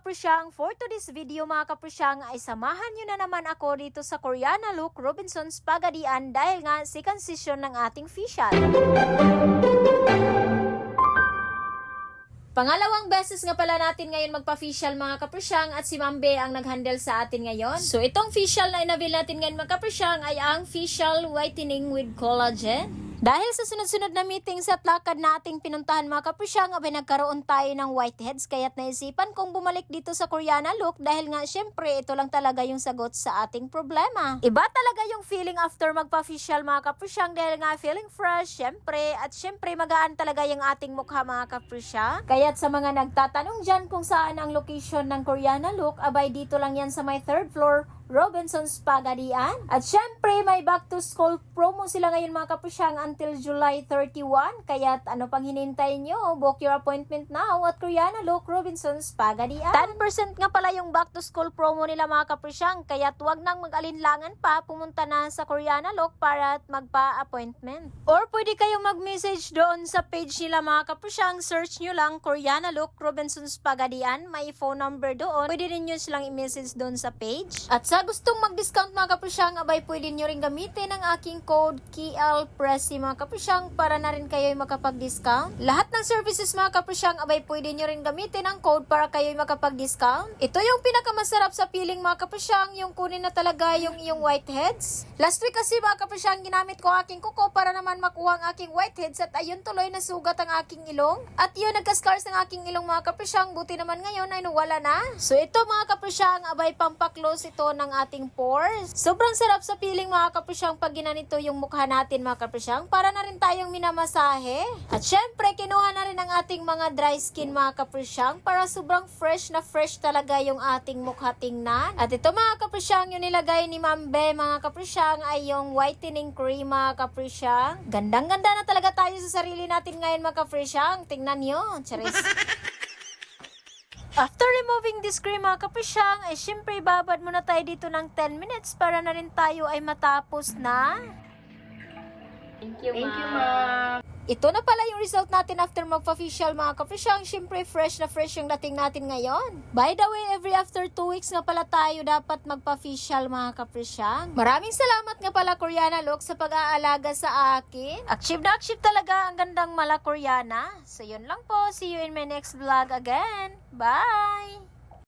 kapusyang, for today's video mga kapusyang ay samahan nyo na naman ako dito sa Koreana Look Robinson's Pagadian dahil nga second season ng ating facial. Pangalawang beses nga pala natin ngayon magpa-facial mga kapusyang at si Mambe ang nag-handle sa atin ngayon. So itong facial na inabil natin ngayon mga kapusyang ay ang facial whitening with collagen. Dahil sa sunod-sunod na meetings at lakad na ating pinuntahan mga kapusyang, abay nagkaroon tayo ng whiteheads kaya't naisipan kong bumalik dito sa Koreana Look dahil nga syempre ito lang talaga yung sagot sa ating problema. Iba talaga yung feeling after magpa-facial mga kapusyang dahil nga feeling fresh syempre at syempre magaan talaga yung ating mukha mga kapusyang. Kaya't sa mga nagtatanong dyan kung saan ang location ng Koreana Look, abay dito lang yan sa may 3rd floor Robinson's Pagadian. At syempre, may back to school promo sila ngayon mga kapusyang until July 31. Kaya't ano pang hinintay nyo? Book your appointment now at Koreana Look Robinson's Pagadian. 10% nga pala yung back to school promo nila mga kapusyang. Kaya't wag nang mag-alinlangan pa, pumunta na sa Koreana Look para magpa-appointment. Or pwede kayong mag-message doon sa page nila mga kapusyang. Search nyo lang Koreana Look Robinson's Pagadian. May phone number doon. Pwede rin nyo silang i-message doon sa page. At sa gustong mag-discount mga kapusyang, abay pwede nyo rin gamitin ang aking code KLPRESSY mga kapusyang para na rin kayo'y makapag-discount. Lahat ng services mga kapusyang, abay pwede nyo rin gamitin ang code para kayo'y makapag-discount. Ito yung pinakamasarap sa piling mga kapusyang, yung kunin na talaga yung iyong whiteheads. Last week kasi mga kapusyang, ginamit ko aking kuko para naman makuha ang aking whiteheads at ayun tuloy nasugat ang aking ilong. At yun nagka-scars ng aking ilong mga kapusyang, buti naman ngayon ay nawala na. So ito mga kapusyang, abay pampaklose ito ng ating pores. Sobrang sarap sa piling mga kapusyang pag ginanito yung mukha natin mga kapusyang para na rin tayong minamasahe. At syempre kinuha na rin ang ating mga dry skin mga kapusyang para sobrang fresh na fresh talaga yung ating mukha tingnan. At ito mga kapusyang yung nilagay ni Mambe mga kapusyang ay yung whitening cream mga kapusyang. Gandang-ganda na talaga tayo sa sarili natin ngayon mga kapusyang. Tingnan nyo. Charis. After removing this cream mga kapusyang, ay syempre babad muna tayo dito ng 10 minutes para na rin tayo ay matapos na. Thank you, Thank you, ma'am. Ito na pala yung result natin after magpa-facial mga kapusyang. Syempre fresh na fresh yung dating natin ngayon. By the way, every after 2 weeks nga pala tayo dapat magpa-facial mga kapusyang. Maraming salamat nga pala Koreana Look sa pag-aalaga sa akin. Achieve na achieve talaga ang gandang mala Koreana. So yun lang po. See you in my next vlog again. Bye!